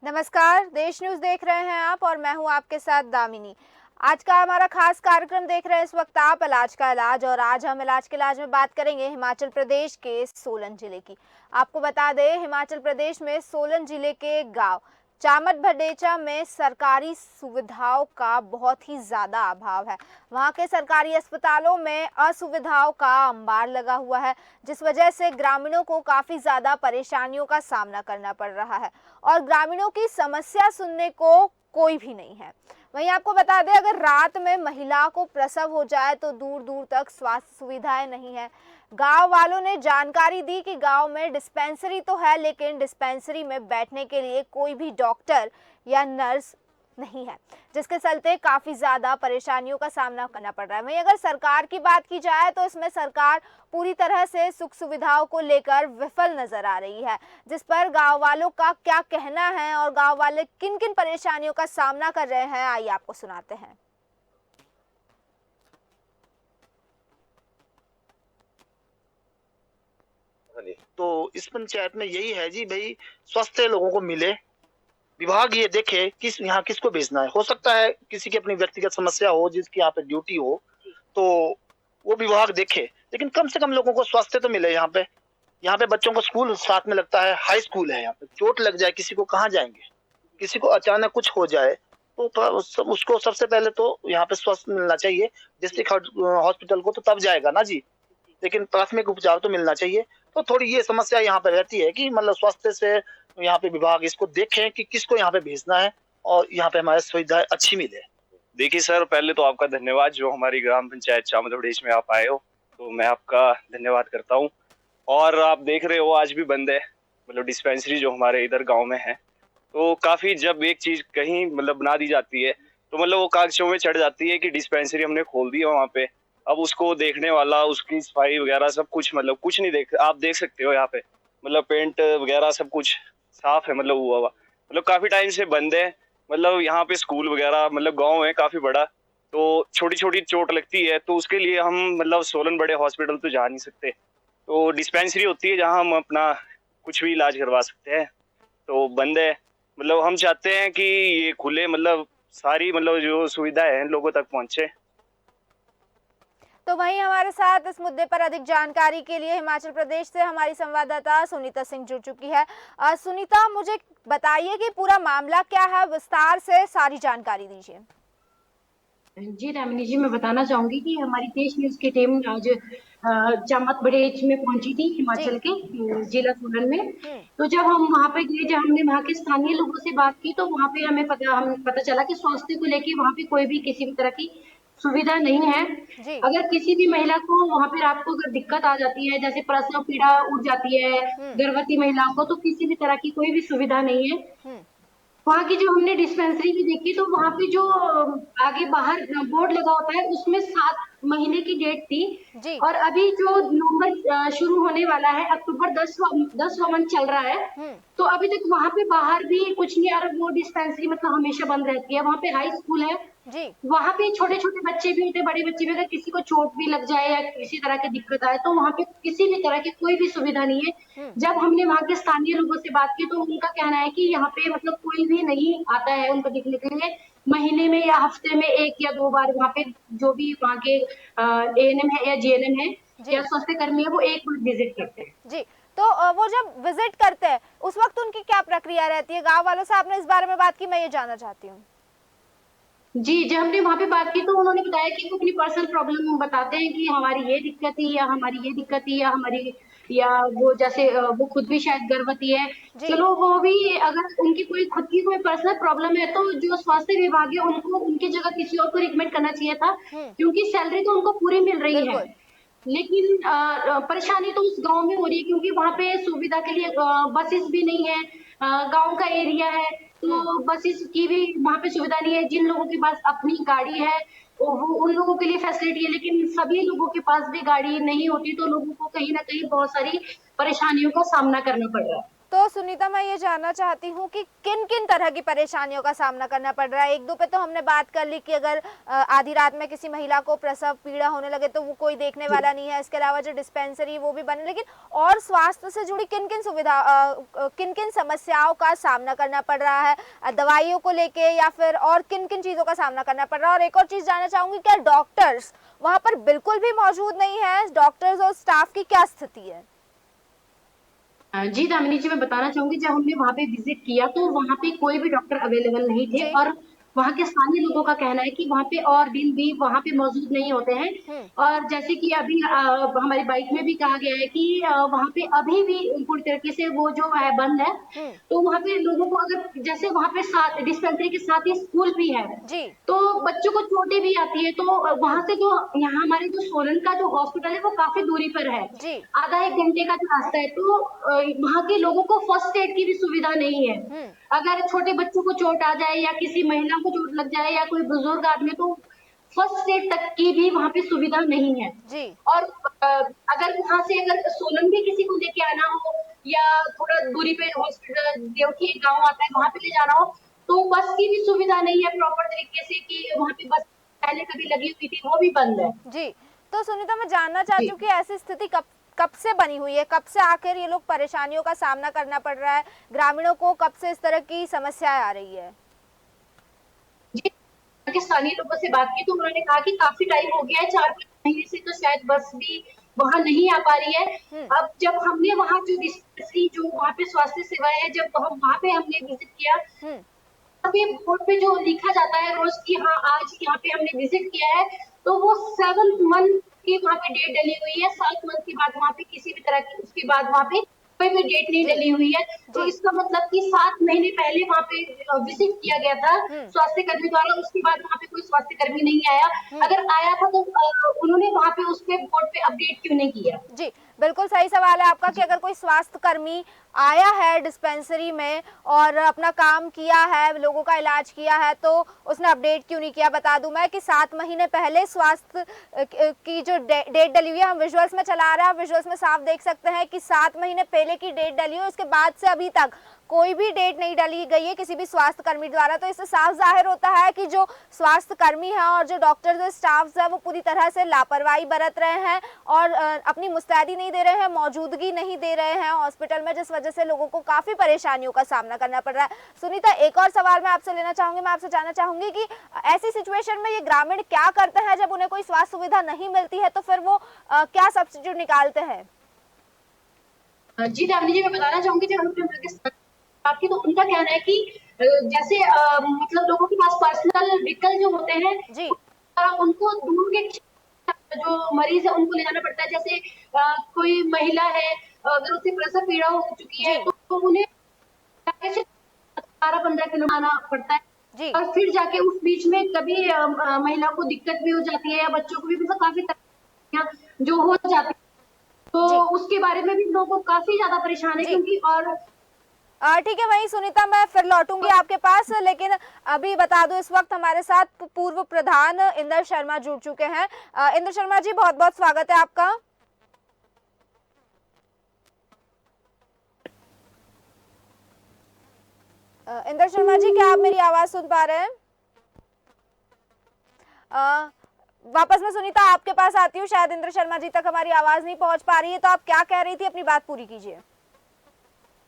नमस्कार, देश न्यूज़ देख रहे हैं आप और मैं हूं आपके साथ दामिनी। आज का हमारा खास कार्यक्रम देख रहे हैं इस वक्त आप, इलाज का इलाज। और आज हम इलाज के इलाज में बात करेंगे हिमाचल प्रदेश के सोलन जिले की। आपको बता दें, हिमाचल प्रदेश में सोलन जिले के गांव चामत भडेचा में सरकारी सुविधाओं का बहुत ही ज़्यादा अभाव है। वहां के सरकारी अस्पतालों में असुविधाओं का अंबार लगा हुआ है, जिस वजह से ग्रामीणों को काफ़ी ज़्यादा परेशानियों का सामना करना पड़ रहा है और ग्रामीणों की समस्या सुनने को कोई भी नहीं है। वहीं आपको बता दें, अगर रात में महिला को प्रसव हो जाए तो दूर दूर तक स्वास्थ्य सुविधाएं नहीं है। गांव वालों ने जानकारी दी कि गांव में डिस्पेंसरी तो है, लेकिन डिस्पेंसरी में बैठने के लिए कोई भी डॉक्टर या नर्स नहीं है, जिसके चलते काफ़ी ज़्यादा परेशानियों का सामना करना पड़ रहा है। वहीं अगर सरकार की बात की जाए तो इसमें सरकार पूरी तरह से सुख सुविधाओं को लेकर विफल नजर आ रही है, जिस पर गांव वालों का क्या कहना है और गांव वाले किन किन परेशानियों का सामना कर रहे हैं, आइए आपको सुनाते हैं। हाँ जी। तो इस पंचायत में यही है जी भाई, स्वस्थ लोगों को मिले। विभाग ये देखे किस यहाँ किसको भेजना है। हो सकता है किसी की अपनी व्यक्तिगत समस्या हो, जिसकी यहाँ पे ड्यूटी हो, तो वो विभाग देखे, लेकिन कम से कम लोगों को स्वास्थ्य तो मिले। यहाँ पे बच्चों को स्कूल साथ में लगता है, हाई स्कूल है। यहाँ पे चोट लग जाए किसी को, कहाँ जाएंगे? किसी को अचानक कुछ हो जाए तो उसको सबसे पहले तो यहाँ पे स्वास्थ्य मिलना चाहिए। डिस्ट्रिक्ट हॉस्पिटल को तो तब जाएगा ना जी, लेकिन प्राथमिक उपचार तो मिलना चाहिए। तो थोड़ी ये समस्या यहाँ पे रहती है कि मतलब स्वास्थ्य से यहाँ पे विभाग इसको देखें कि किसको यहाँ पे भेजना है और यहाँ पे हमारी सुविधाएं अच्छी मिले। देखिए सर, पहले तो आपका धन्यवाद जो हमारी ग्राम पंचायत चामत भडेच में आप आए हो, तो मैं आपका धन्यवाद करता हूँ। और आप देख रहे हो आज भी बंद है, मतलब डिस्पेंसरी जो हमारे इधर गांव में है। तो काफी जब एक चीज कहीं मतलब बना दी जाती है तो मतलब वो कागजों में चढ़ जाती है कि डिस्पेंसरी हमने खोल दी है वहाँ पे। अब उसको देखने वाला, उसकी सफाई वगैरह सब कुछ मतलब कुछ नहीं देख, आप देख सकते हो यहाँ पे मतलब पेंट वगैरह सब कुछ साफ है, मतलब हुआ हुआ, मतलब काफी टाइम से बंद है। मतलब यहाँ पे स्कूल वगैरह, मतलब गांव है काफी बड़ा, तो छोटी छोटी चोट लगती है तो उसके लिए हम मतलब सोलन बड़े हॉस्पिटल तो जा नहीं सकते। तो डिस्पेंसरी होती है जहाँ हम अपना कुछ भी इलाज करवा सकते हैं, तो बंद है। मतलब हम चाहते हैं कि ये खुले, मतलब सारी मतलब जो सुविधाएं हैं लोगों तक पहुंचे। तो वहीं हमारे साथ इस मुद्दे पर अधिक जानकारी के लिए हिमाचल प्रदेश से हमारी संवाददाता सुनीता सिंह जुड़ चुकी है। सुनीता, मुझे बताइए कि पूरा मामला क्या है, विस्तार से सारी जानकारी दीजिए। जी दामिनी जी, मैं बताना चाहूंगी कि हमारी देश न्यूज की टीम आज चामत बड़ेच में पहुंची थी, हिमाचल के जिला सोलन में। तो जब हम वहां पे गए, जब हमने वहां के स्थानीय लोगों से बात की, तो वहां पे हमें पता चला कि स्वास्थ्य को लेके वहां पे कोई भी किसी भी तरह की सुविधा नहीं है। जी। अगर किसी भी महिला को वहां पे रात को अगर दिक्कत आ जाती है, जैसे प्रसव पीड़ा उठ जाती है गर्भवती महिलाओं को, तो किसी भी तरह की कोई भी सुविधा नहीं है। वहाँ की जो हमने डिस्पेंसरी भी देखी, तो वहाँ पे जो आगे बाहर बोर्ड लगा होता है, उसमें 7 महीने की डेट थी। जी। और अभी जो नवंबर शुरू होने वाला है, अक्टूबर 10वां मंथ चल रहा है, तो अभी तक वहाँ पे बाहर भी कुछ नहीं आ रहा। वो डिस्पेंसरी मतलब हमेशा बंद रहती है। वहाँ पे हाई स्कूल है, जी। वहाँ पे छोटे छोटे बच्चे भी होते हैं, बड़े बच्चे भी। अगर किसी को चोट भी लग जाए या किसी तरह की दिक्कत आए, तो वहाँ पे किसी भी तरह की कोई भी सुविधा नहीं है। जब हमने वहाँ के स्थानीय लोगों से बात की, तो उनका कहना है कि यहाँ पे मतलब कोई भी नहीं आता है उनको देखने के लिए। महीने में या हफ्ते में 1 या 2 बार वहाँ पे जो भी वहाँ के एएनएम है या जीएनएम है या स्वास्थ्य कर्मी है, वो एक बार विजिट करते हैं। जी। तो वो जब विजिट करते हैं उस वक्त उनकी क्या प्रक्रिया रहती है? गांव वालों से आपने इस बारे में बात की, मैं ये जानना चाहती हूँ। जी, जब हमने वहाँ पे बात की, तो उन्होंने बताया कि वो अपनी पर्सनल प्रॉब्लम बताते हैं कि हमारी ये दिक्कत थी या हमारी ये दिक्कत थी या हमारी, या वो जैसे वो खुद भी शायद गर्भवती है। चलो वो भी, अगर उनकी कोई खुद की कोई पर्सनल प्रॉब्लम है, तो जो स्वास्थ्य विभाग है उनको उनकी जगह किसी और को रिकमेंड करना चाहिए था, क्योंकि सैलरी तो उनको पूरी मिल रही है। लेकिन परेशानी तो उस गाँव में हो रही है, क्योंकि वहाँ पे सुविधा के लिए बसेस भी नहीं है। गाँव का एरिया है, तो बसेस की भी वहाँ पे सुविधा नहीं है। जिन लोगों के पास अपनी गाड़ी है, वो उन लोगों के लिए फैसिलिटी है, लेकिन सभी लोगों के पास भी गाड़ी नहीं होती, तो लोगों को कहीं ना कहीं बहुत सारी परेशानियों का सामना करना पड़ रहा है। तो सुनीता, मैं ये जानना चाहती हूँ कि किन किन तरह की परेशानियों का सामना करना पड़ रहा है। एक दो पे तो हमने बात कर ली कि अगर आधी रात में किसी महिला को प्रसव पीड़ा होने लगे तो वो कोई देखने वाला नहीं है। इसके अलावा जो डिस्पेंसरी वो भी बने, लेकिन और स्वास्थ्य से जुड़ी किन किन किन किन समस्याओं का सामना करना पड़ रहा है, दवाइयों को लेके या फिर और किन किन चीज़ों का सामना करना पड़ रहा है। और एक और चीज़ जानना चाहूँगी, क्या डॉक्टर्स वहाँ पर बिल्कुल भी मौजूद नहीं है? डॉक्टर्स और स्टाफ की क्या स्थिति है? जी दामिनी जी, मैं बताना चाहूंगी, जब हमने वहाँ पे विजिट किया तो वहाँ पे कोई भी डॉक्टर अवेलेबल नहीं थे जी। और वहाँ के स्थानीय लोगों का कहना है कि वहाँ पे और दिन भी वहाँ पे मौजूद नहीं होते हैं। और जैसे कि अभी हमारी बाइट में भी कहा गया है कि वहाँ पे अभी भी पूरी तरीके से वो जो है बंद है। तो वहाँ पे लोगों को अगर जैसे वहाँ पे साथ डिस्पेंसरी के साथ ही स्कूल भी है, जी। तो बच्चों को चोटें भी आती है। तो वहाँ से जो यहाँ हमारे जो सोलन का जो हॉस्पिटल है वो काफी दूरी पर है, जी। आधा 1 घंटे का जो रास्ता है। तो वहाँ के लोगों को फर्स्ट एड की भी सुविधा नहीं है। अगर छोटे बच्चों को चोट आ जाए या किसी महिला को चोट लग जाए या कोई बुजुर्ग आदमी, तो फर्स्ट एड तक की भी वहाँ पे सुविधा नहीं है। जी। और अगर वहाँ से अगर सोलन भी किसी को लेके आना हो या थोड़ा दूरी पे हॉस्पिटल देवठी एक गाँव आता है वहाँ पे ले जाना हो, तो बस की भी सुविधा नहीं है प्रॉपर तरीके से कि वहाँ पे बस पहले कभी लगी हुई थी, वो भी बंद है। जी। तो सुनीता, मैं जानना चाहती हूँ कि ऐसी स्थिति कब कब से बनी हुई है? कब से आखिर ये लोग परेशानियों का सामना करना पड़ रहा है? ग्रामीणों को कब से इस तरह की समस्याएं आ रही है? जी, के स्थानीय लोगों से बात की तो उन्होंने कहा कि काफी टाइम हो गया है, 4-5 महीने से तो शायद बस भी वहाँ नहीं आ पा रही है। अब जब हमने वहाँ जो डिस्पेंसरी जो वहाँ पे स्वास्थ्य सेवाएं है, जब हम वहाँ पे हमने विजिट किया, अभी बोर्ड पे जो लिखा जाता है रोज की, हाँ आज यहाँ पे हमने विजिट किया है, तो वो 7 मंथ की वहाँ पे डेट डली हुई है। 7 मंथ के बाद वहाँ पे किसी भी तरह की उसके बाद वहाँ पे कोई भी डेट नहीं डली हुई है। तो इसका मतलब कि 7 महीने पहले वहाँ पे विजिट किया गया था स्वास्थ्य कर्मी द्वारा, उसके बाद वहाँ पे कोई स्वास्थ्य कर्मी नहीं आया। अगर आया था तो उन्होंने वहाँ पे उस पे बोर्ड पे अपडेट क्यों नहीं किया? जी, बिल्कुल सही सवाल है आपका कि अगर कोई स्वास्थ्य कर्मी आया है डिस्पेंसरी में और अपना काम किया है, लोगों का इलाज किया है, तो उसने अपडेट क्यों नहीं किया? बता दूं मैं कि 7 महीने पहले स्वास्थ्य की जो डेट डली हुई है, हम विजुअल्स में चला रहे हैं, आप विजुअल्स में साफ देख सकते हैं कि 7 महीने पहले की डेट डली हुई है। उसके बाद से अभी तक कोई भी डेट नहीं डली गई है किसी भी स्वास्थ्य कर्मी द्वारा। तो इससे साफ जाहिर होता है कि जो स्वास्थ्य कर्मी है और जो डॉक्टर्स और स्टाफ्स है वो पूरी तरह से लापरवाही बरत रहे हैं और अपनी मुस्तैदी नहीं दे रहे हैं, मौजूदगी नहीं दे रहे हैं हॉस्पिटल में, जिस वजह से लोगों को काफी परेशानियों का सामना करना पड़ रहा है। सुनीता, एक और सवाल मैं आपसे लेना चाहूंगी, मैं आपसे जानना चाहूंगी कि ऐसी सिचुएशन में ये ग्रामीण क्या करते हैं जब उन्हें कोई स्वास्थ्य सुविधा नहीं मिलती है, तो फिर वो क्या सब्स्टिट्यूट निकालते हैं? जी दामिनी जी, मैं बताना चाहूंगी, जब हमने बाकी तो उनका कहना है कि जैसे मतलब लोगों के पास पर्सनल व्हीकल जो होते हैं जी। उनको दूर के जो मरीज है उनको ले जाना पड़ता है। जैसे कोई महिला है, अगर उसे प्रसव पीड़ा हो चुकी है तो उन्हें 12-15 किलोमीटर आना पड़ता है। जी। और फिर जाके उस बीच में कभी महिला को दिक्कत भी हो जाती है या बच्चों को भी, मतलब काफी तकलीफ जो हो जाती है, तो उसके बारे में भी लोगों को काफी ज्यादा परेशान है। क्योंकि और ठीक है, वहीं सुनीता मैं फिर लौटूंगी आपके पास, लेकिन अभी बता दूं इस वक्त हमारे साथ पूर्व प्रधान इंदर शर्मा जुड़ चुके हैं। इंदर शर्मा जी, बहुत बहुत स्वागत है आपका। इंदर शर्मा जी, क्या आप मेरी आवाज सुन पा रहे हैं? वापस मैं सुनीता आपके पास आती हूँ, शायद इंदर शर्मा जी तक हमारी आवाज नहीं पहुंच पा रही है, तो आप क्या कह रही थी, अपनी बात पूरी कीजिए।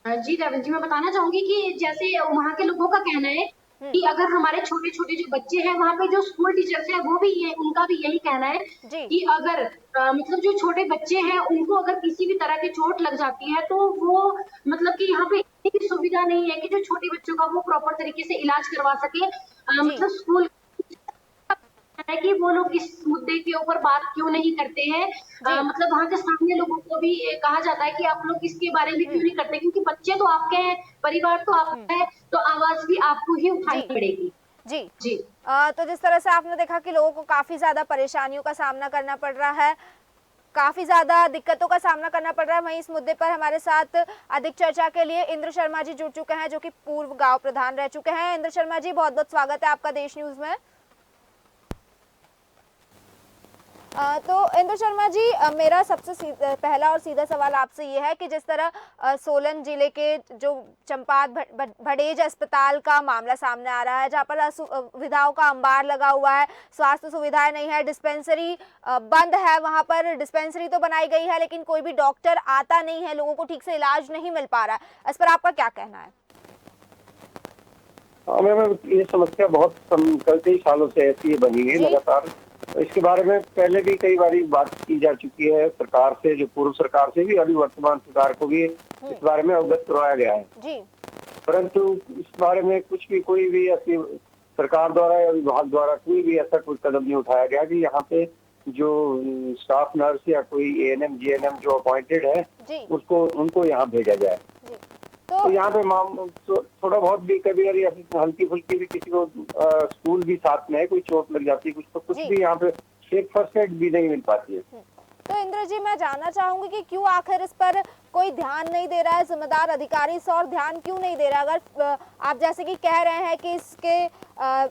जी रविंद्र जी, मैं बताना चाहूंगी कि जैसे वहाँ के लोगों का कहना है कि अगर हमारे छोटे छोटे जो बच्चे हैं, वहाँ पे जो स्कूल टीचर्स हैं वो भी ये उनका भी यही कहना है कि अगर मतलब जो छोटे बच्चे हैं उनको अगर किसी भी तरह की चोट लग जाती है तो वो मतलब कि यहाँ पे इतनी भी सुविधा नहीं है कि जो छोटे बच्चों का वो प्रॉपर तरीके से इलाज करवा सके। मतलब स्कूल है कि वो लोग इस मुद्दे के ऊपर बात क्यों नहीं करते हैं। मतलब वहाँ के सामने लोगों को भी कहा जाता है कि आप लोग इसके बारे में क्यों नहीं करते, क्योंकि बच्चे तो आपके हैं, परिवार तो आपका है, तो आवाज भी आपको ही उठानी पड़ेगी। जी जी। तो जिस तरह से आपने देखा कि लोगों को काफी ज्यादा परेशानियों का सामना करना पड़ रहा है, काफी ज्यादा दिक्कतों का सामना करना पड़ रहा है, वहीं इस मुद्दे पर हमारे साथ अधिक चर्चा के लिए इंद्र शर्मा जी जुड़ चुके हैं, जो कि पूर्व गांव प्रधान रह चुके हैं। इंद्र शर्मा जी, बहुत बहुत स्वागत है आपका देश न्यूज में। तो इंद्र शर्मा जी, मेरा सबसे पहला और सीधा सवाल आपसे ये है कि जिस तरह सोलन जिले के जो चंपाद भड़ेज अस्पताल का मामला सामने आ रहा है, जहां पर सुविधाओं का अंबार लगा हुआ है, स्वास्थ्य सुविधाएं नहीं है, डिस्पेंसरी बंद है, वहां पर डिस्पेंसरी तो बनाई गई है लेकिन कोई भी डॉक्टर आता नहीं है, लोगों को ठीक से इलाज नहीं मिल पा रहा है, इस पर आपका क्या कहना है? हाँ मैम, ये समस्या बहुत कई सालों से ऐसी बनी है लगातार। इसके बारे में पहले भी कई बार बात की जा चुकी है सरकार से, जो पूर्व सरकार से भी, अभी वर्तमान सरकार को भी इस बारे में अवगत करवाया गया है जी। परंतु इस बारे में कोई भी ऐसी सरकार द्वारा या विभाग द्वारा कोई भी ऐसा कोई कदम नहीं उठाया गया कि यहाँ पे जो स्टाफ नर्स या कोई एएनएम जीएनएम जो अपॉइंटेड है उनको यहाँ भेजा जाए। तो यहाँ पे थोड़ा बहुत भी कभी हल्की फुल्की भी किसी को स्कूल भी साथ में है, कोई चोट लग जाती है कुछ भी यहाँ पे एक फर्स्ट एड भी नहीं मिल पाती है। तो इंद्र जी, मैं जानना चाहूंगी कि क्यों आखिर इस पर कोई ध्यान नहीं दे रहा है, जिम्मेदार अधिकारी इस और ध्यान क्यों नहीं दे रहा? अगर आप जैसे कि कह रहे हैं कि इसके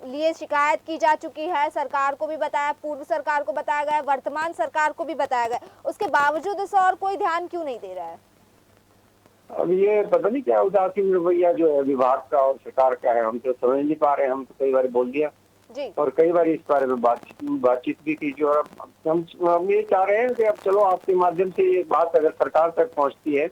लिए शिकायत की जा चुकी है, सरकार को भी बताया, पूर्व सरकार को बताया गया, वर्तमान सरकार को भी बताया गया, उसके बावजूद इस और कोई ध्यान क्यों नहीं दे रहा है? अब ये पता नहीं क्या उदासीन रवैया जो है विभाग का और सरकार का है, हम तो समझ नहीं पा रहे हैं। हम तो कई बार बोल दिया जी। और कई बार इस बारे में बातचीत भी की, जो हम ये चाह रहे हैं कि अब चलो आपके माध्यम से ये बात अगर सरकार तक पहुंचती है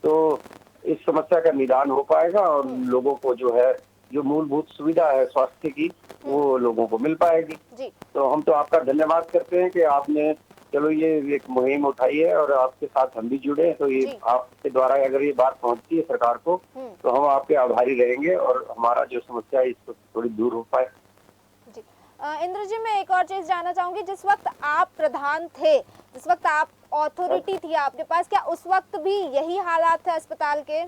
तो इस समस्या का निदान हो पाएगा और लोगों को जो है जो मूलभूत सुविधा है स्वास्थ्य की वो लोगों को मिल पाएगी। तो हम तो आपका धन्यवाद करते हैं कि आपने चलो ये एक मुहिम उठाई है और आपके साथ हम भी जुड़े हैं। तो ये आपके द्वारा अगर ये बात पहुंचती है सरकार को तो हम आपके आभारी रहेंगे और हमारा जो समस्या है इसको थोड़ी दूर हो पाए। जी। इंद्र जी, मैं एक और चीज जानना चाहूंगी, जिस वक्त आप प्रधान थे, जिस वक्त आप अथॉरिटी थी आपके पास, क्या उस वक्त भी यही हालात थे अस्पताल के?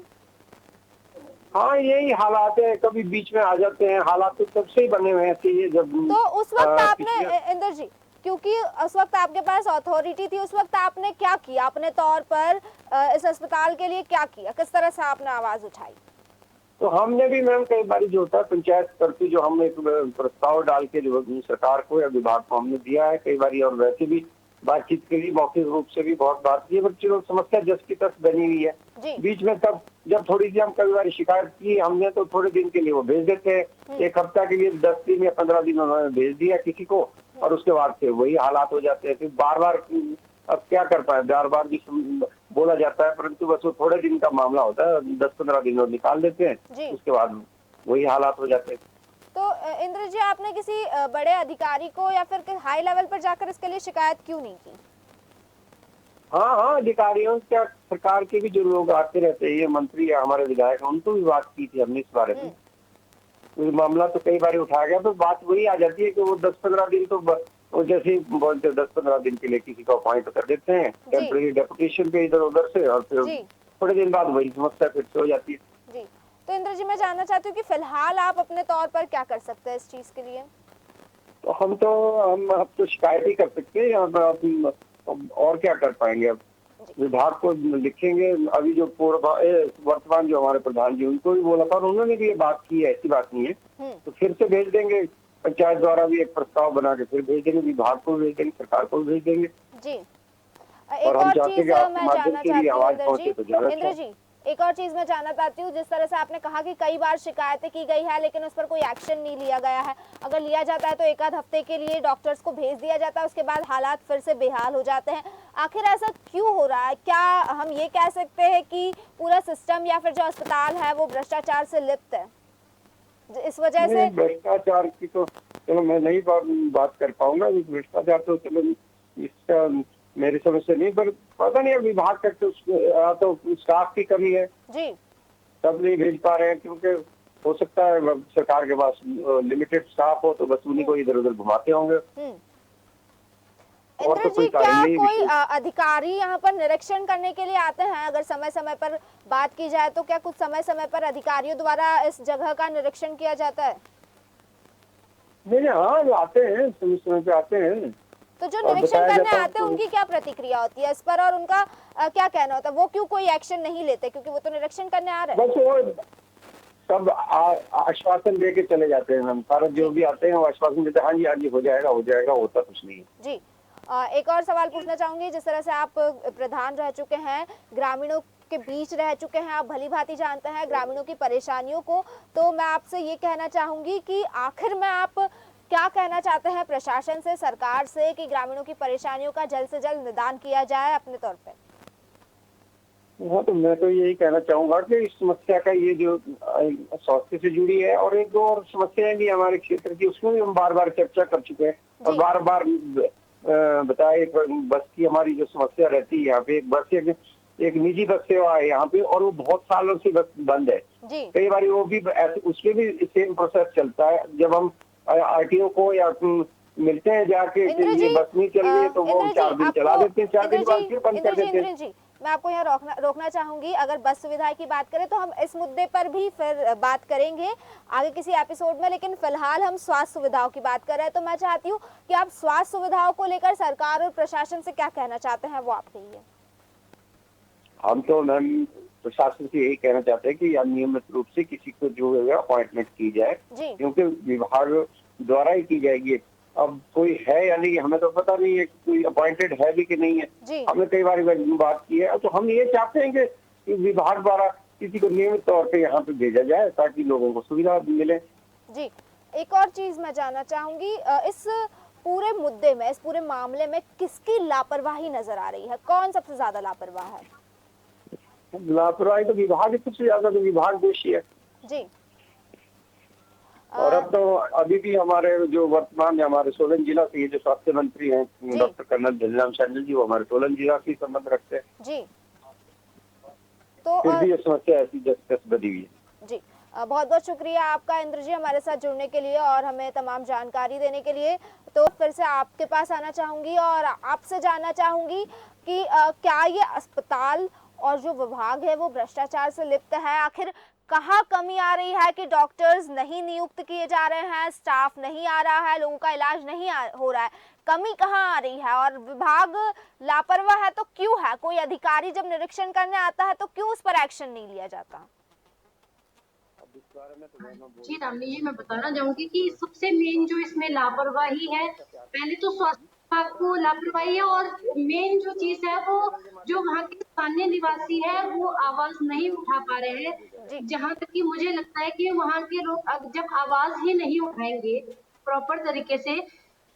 हाँ, यही हालात है, कभी बीच में आ जाते हैं हालात, तो तब से ही बने हुए हैं जब। तो उस वक्त आपने इंद्र जी, क्योंकि उस वक्त आपके पास अथॉरिटी थी, उस वक्त आपने क्या किया अपने तौर पर, इस अस्पताल के लिए क्या किया, किस तरह से आपने आवाज उठाई? तो हमने भी मैम कई बार जो होता है पंचायत करती, जो हमने एक प्रस्ताव डाल के जो सरकार को या विभाग को हमने दिया है कई बार, और वैसे भी बातचीत के लिए मौखिक रूप से भी बहुत बात की है, पर चलो समस्या जस की तस बनी हुई है बीच में। तब जब थोड़ी सी हम कई बार शिकायत की हमने तो थोड़े दिन के लिए वो भेज देते हैं, एक हफ्ता के लिए 10 दिन या 15 दिन उन्होंने भेज दिया किसी को और उसके बाद से वही हालात हो जाते हैं। फिर बार बार अब क्या कर पाए, बार बार भी बोला जाता है परंतु बस वो थोड़े दिन का मामला होता है, 10-15 दिन और निकाल देते हैं, उसके बाद वही हालात हो जाते हैं। तो इंद्र जी, आपने किसी बड़े अधिकारी को या फिर हाई लेवल पर जाकर इसके लिए शिकायत क्यों नहीं की? हाँ, अधिकारियों क्या सरकार के भी जो लोग आते रहते हैं, ये मंत्री या हमारे विधायक, उनको भी बात की थी हमने इस बारे में। तो मामला तो कई बार उठाया गया, तो बात वही आ जाती है कि वो 10-15 दिन तो वो जैसे बोलते 10-15 दिन के लिए किसी को अपॉइंट कर देते हैं टेम्परेरी डेपुटेशन पे इधर उधर से, और फिर थोड़े दिन बाद वही समस्या फिर से हो जाती है। जी। तो इंद्र जी, मैं जानना चाहती हूँ कि फिलहाल आप अपने तौर पर क्या कर सकते हैं इस चीज के लिए? तो हम तो शिकायत ही कर सकते हैं, और क्या कर पाएंगे। अब विभाग को लिखेंगे, अभी जो वर्तमान जो हमारे प्रधान जी उनको भी बोला था और उन्होंने भी ये बात की है, ऐसी बात नहीं है। तो फिर से भेज देंगे, पंचायत द्वारा भी एक प्रस्ताव बना के फिर भेज देंगे, विभाग को भेज देंगे, सरकार को भेज देंगे। जी। और हम चाहते हैं कि आपके माध्यम से भी आवाज पहुंचे तो ज्यादा। इंद्र जी, एक और चीज मैं जानना चाहती हूँ, जिस तरह से आपने कहा कि कई बार शिकायतें की गई है लेकिन उस पर कोई एक्शन नहीं लिया गया है, अगर लिया जाता है तो एक आध हफ्ते के लिए डॉक्टर्स को भेज दिया जाता है, उसके बाद हालात फिर से बेहाल हो जाते हैं, आखिर ऐसा क्यों हो रहा है? क्या हम ये कह सकते हैं कि पूरा सिस्टम या फिर जो अस्पताल है वो भ्रष्टाचार से लिप्त है, इस वजह से? भ्रष्टाचार की तो चलो मैं नहीं बात कर पाऊंगा, भ्रष्टाचार तो चलो इसका मेरी समझ से नहीं, पर पता नहीं विभाग तक तो स्टाफ की कमी है जी, सब नहीं भेज पा रहे हैं, क्योंकि हो सकता है सरकार के पास लिमिटेड स्टाफ हो तो बस उन्हीं को इधर उधर घुमाते होंगे। इंद्र जी, क्या कोई अधिकारी यहाँ पर निरीक्षण करने के लिए आते हैं? अगर समय समय पर बात की जाए तो क्या कुछ समय समय पर अधिकारियों द्वारा इस जगह का निरीक्षण किया जाता है? नहीं, हाँ आते हैं, समय समय पे आते हैं। तो जो निरीक्षण करने आते हैं उनकी क्या प्रतिक्रिया होती है इस पर, और उनका क्या कहना होता है? वो क्यों कोई एक्शन नहीं लेते, क्योंकि वो तो निरीक्षण करने आ रहे हैं? बस वो सब आश्वासन दे के चले जाते हैं। हम सारा जो भी आते हैं वो आश्वासन देते हैं, हाँ जी हो जाएगा, होता कुछ नहीं है। जी। एक और सवाल पूछना चाहूंगी, जिस तरह से आप प्रधान रह चुके हैं, ग्रामीणों के बीच रह चुके हैं, आप भली भांति जानते हैं ग्रामीणों की परेशानियों को, तो मैं आपसे ये कहना चाहूंगी कि आखिर में आप क्या कहना चाहते हैं प्रशासन से, सरकार से, कि ग्रामीणों की परेशानियों का जल्द से जल्द निदान किया जाए अपने तौर पे? हाँ, तो मैं तो यही कहना चाहूंगा कि इस समस्या का ये जो स्वास्थ्य से जुड़ी है और एक दो और समस्याएं भी हमारे क्षेत्र की, उसमें भी हम बार बार चर्चा कर चुके हैं और जी। बार बार बताया। एक बस की हमारी जो समस्या रहती है यहाँ पे, एक निजी बस सेवा है यहाँ पे और वो बहुत सालों से बस बंद है। जी। कई बार वो भी उसमें भी सेम प्रोसेस चलता है। जब हम आरटीओ को या मिलते हैं जाके कि इंद्र ये जी, बस नहीं चल रही है, तो वो इंद्र 4 जी, दिन चला आपको देते हैं, 4 दिन बाद फिर बंद कर देते हैं। इंद्र जी, मैं आपको यहाँ रोकना चाहूंगी। अगर बस सुविधा की बात करें तो हम इस मुद्दे पर भी फिर बात करेंगे आगे किसी एपिसोड में, लेकिन फिलहाल हम स्वास्थ्य सुविधाओं की बात कर रहे हैं। तो मैं चाहती हूँ कि आप स्वास्थ्य सुविधाओं को लेकर सरकार और प्रशासन से क्या कहना चाहते हैं, वो आप कहिए। हम तो मैम प्रशासन से यही कहना चाहते हैं कि नियमित रूप से किसी को जो है अपॉइंटमेंट की जाए, जी। क्योंकि विभाग द्वारा ही की जाएगी। अब कोई है या नहीं हमें तो पता नहीं है, कोई अपॉइंटेड है भी कि नहीं है। जी। हमने कई बार बात की है, तो हम ये चाहते हैं कि विभाग द्वारा किसी को नियमित तौर पे यहाँ पे भेजा जाए ताकि लोगों को सुविधा मिले। जी, एक और चीज मैं जानना चाहूंगी, इस पूरे मुद्दे में, इस पूरे मामले में किसकी लापरवाही नजर आ रही है? कौन सबसे ज्यादा लापरवाह है? लापरवाही तो विभाग सबसे ज्यादा, तो विभाग दोषी है। जी। और अब तो अभी भी हमारे जो वर्तमान में हमारे सोलन जिला से ये जो स्वास्थ्य मंत्री हैं डॉक्टर कर्नल धनीराम शांडिल जी, वो हमारे सोलन जिला से संबंध रखते हैं। जी। तो फिर भी ये समस्या ऐसी जस बनी हुई है। जी, बहुत बहुत शुक्रिया आपका इंद्र जी हमारे साथ जुड़ने के लिए और हमें तमाम जानकारी देने के लिए। तो फिर से आपके पास आना चाहूंगी और आपसे जानना चाहूंगी कि क्या ये अस्पताल और जो विभाग है वो भ्रष्टाचार से लिप्त है? आखिर कहाँ कमी आ रही है कि डॉक्टर्स नहीं नियुक्त किए जा रहे हैं, स्टाफ नहीं आ रहा है, लोगों का इलाज नहीं हो रहा है? कमी कहाँ आ रही है? और विभाग लापरवाह है तो क्यों है? कोई अधिकारी जब निरीक्षण करने आता है तो क्यों उस पर एक्शन नहीं लिया जाता? जी रामनी जी, मैं बताना चाहूंगी कि सबसे मेन जो इसमें लापरवाही है, पहले तो स्वास्थ्य विभाग को लापरवाही है, और मेन जो चीज है वो जो वहाँ के स्थानीय निवासी है वो आवाज नहीं उठा पा रहे हैं। जहाँ तक कि मुझे लगता है कि वहाँ के लोग जब आवाज ही नहीं उठाएंगे प्रॉपर तरीके से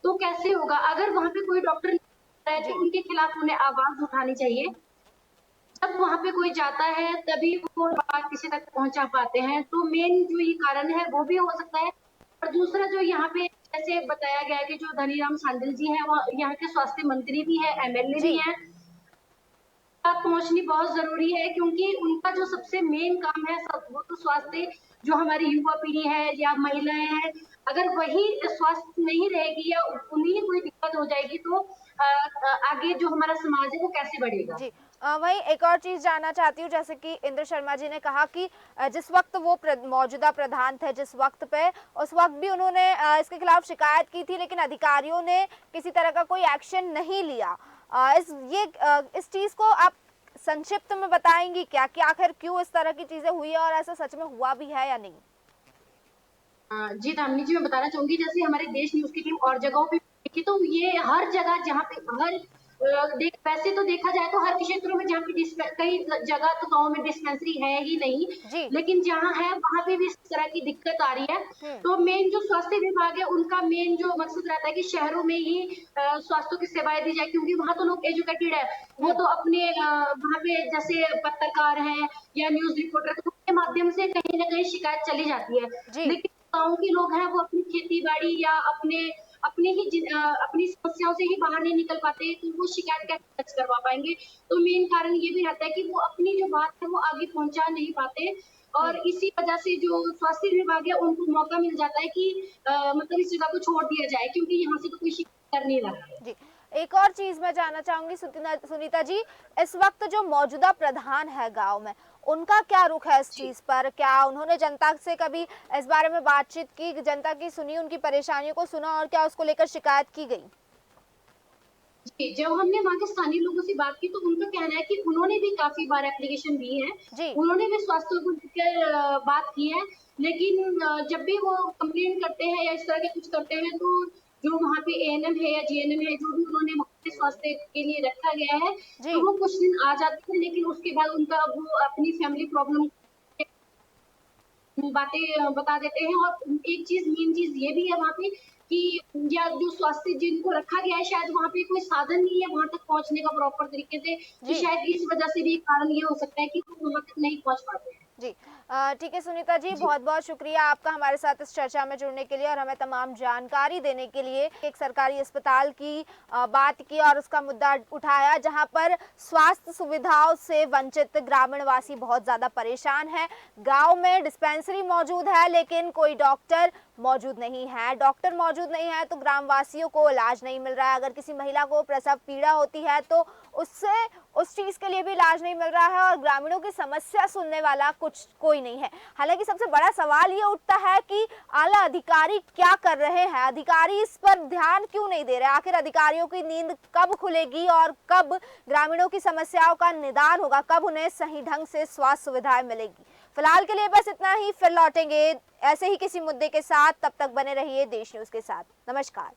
तो कैसे होगा? अगर वहाँ पे कोई डॉक्टर है तो उनके खिलाफ उन्हें आवाज उठानी चाहिए। जब वहाँ पे कोई जाता है तभी वो बात किसी तक पहुंचा पाते हैं। तो मेन जो ये कारण है वो भी हो सकता है। और दूसरा जो यहाँ पे जैसे बताया गया है कि जो धनीराम शांडिल जी हैं वो यहाँ के स्वास्थ्य मंत्री भी है, एमएलए भी हैं, तक पहुंचनी बहुत जरूरी है, क्योंकि उनका जो सबसे मेन काम है वो तो स्वास्थ्य, जो हमारी युवा पीढ़ी है या महिलाएं हैं, अगर वही स्वास्थ्य नहीं रहेगी या उन्हें कोई दिक्कत हो जाएगी तो आगे जो हमारा समाज है वो कैसे बढ़ेगा? जी, वहीं एक और चीज जानना चाहती हूँ, जैसे कि इंद्र शर्मा जी ने कहा कि जिस वक्त वो मौजूदा प्रधान थे, जिस वक्त पे, उस वक्त भी उन्होंने इसके खिलाफ शिकायत की थी, लेकिन अधिकारियों ने किसी तरह का कोई एक्शन नहीं लिया। इस चीज को आप संक्षिप्त में बताएंगी क्या कि आखिर क्यों इस तरह की चीजें हुई और ऐसा सच में हुआ भी है या नहीं? जी दामिनी जी, मैं बताना चाहूंगी, जैसे हमारे देश न्यूज की टीम और जगहों पे देखी तो ये हर जगह जहाँ पे वैसे तो देखा जाए तो हर क्षेत्रों में जहाँ पे कई जगह तो गाँव में डिस्पेंसरी है ही नहीं, लेकिन जहाँ है वहाँ पे भी इस तरह की दिक्कत आ रही है। तो मेन जो स्वास्थ्य विभाग है उनका मेन जो मकसद रहता है कि शहरों में ही स्वास्थ्य की सेवाएं दी जाए, क्योंकि वहाँ तो लोग एजुकेटेड है, वो तो अपने वहाँ पे जैसे पत्रकार है या न्यूज रिपोर्टर, तो उनके माध्यम से कहीं ना कहीं शिकायत चली जाती है। लेकिन गाँव के लोग हैं वो अपनी खेती बाड़ी या अपनी समस्याओं से ही बाहर नहीं निकल पाते, तो वो शिकायत कैसे दर्ज करवा पाएंगे? तो मेन कारण ये भी रहता है कि वो अपनी जो बात है वो आगे पहुंचा नहीं पाते, और इसी वजह से जो स्वास्थ्य विभाग है उनको मौका मिल जाता है कि मतलब इस जगह को छोड़ दिया जाए, क्योंकि यहाँ से तो कोई शिकायत कर नहीं रहा। जी, एक और चीज मैं जानना चाहूंगी सुनीता जी, इस वक्त जो मौजूदा प्रधान है गांव में, उनका क्या रुख है इस चीज पर? क्या उन्होंने जनता से कभी इस बारे में बातचीत की, जनता की सुनी, उनकी परेशानियों को सुना और क्या उसको लेकर शिकायत की गई? जी, जब हमने वहाँ के स्थानीय लोगों से बात की तो उनका कहना है कि उन्होंने भी काफी बार एप्लीकेशन दी है, उन्होंने भी स्वास्थ्य को लेकर बात की है, लेकिन जब भी वो कंप्लेन करते हैं या इस तरह के कुछ करते हैं तो जो वहाँ पे एएनएम है या जीएनएम है, जो भी उन्होंने स्वास्थ्य के लिए रखा गया है, जी। तो वो कुछ दिन आ जाते हैं, लेकिन उसके बाद उनका वो अपनी फैमिली प्रॉब्लम बातें बता देते हैं। और एक चीज़ मेन चीज़ ये भी है वहाँ पे कि या जो स्वास्थ्य जिनको रखा गया है, शायद वहाँ पे कोई साधन नहीं है वहाँ तक पहुँचने का प्रॉपर तरीके से, तो जी। शायद इस वजह से भी कारण ये हो सकता है कि वो वहाँ तक नहीं पहुँच पाते हैं। जी। ठीक है सुनीता जी, जी। बहुत-बहुत शुक्रिया आपका हमारे साथ इस चर्चा में जुड़ने के लिए और हमें तमाम जानकारी देने के लिए। एक सरकारी अस्पताल की बात की और उसका मुद्दा उठाया जहां पर स्वास्थ्य सुविधाओं से वंचित ग्रामीणवासी बहुत ज़्यादा परेशान हैं। गांव में डिस्पेंसरी मौजूद है लेकिन कोई डॉक्टर मौजूद नहीं है। डॉक्टर मौजूद नहीं है तो ग्रामवासियों को इलाज नहीं मिल रहा है। अगर किसी महिला को प्रसव पीड़ा होती है तो उससे उस चीज़ के लिए भी इलाज नहीं मिल रहा है और ग्रामीणों की समस्या सुनने वाला कोई नहीं है। हालांकि सबसे बड़ा सवाल ये उठता है कि आला अधिकारी क्या कर रहे हैं, अधिकारी इस पर ध्यान क्यों नहीं दे रहे। आखिर अधिकारियों की नींद कब खुलेगी और कब ग्रामीणों की समस्याओं का निदान होगा, कब उन्हें सही ढंग से स्वास्थ्य सुविधाएं मिलेगी। फिलहाल के लिए बस इतना ही, फिर लौटेंगे ऐसे ही किसी मुद्दे के साथ। तब तक बने रहिए देश न्यूज़ के साथ। नमस्कार।